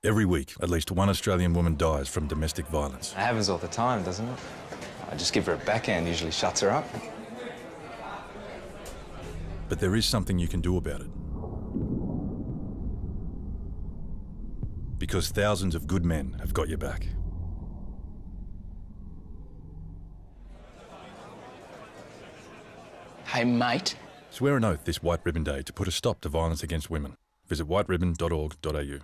Every week, at least one Australian woman dies from domestic violence. It happens all the time, doesn't it? I just give her a backhand, usually shuts her up. But there is something you can do about it. Because thousands of good men have got your back. Hey, mate. Swear an oath this White Ribbon Day to put a stop to violence against women. Visit whiteribbon.org.au.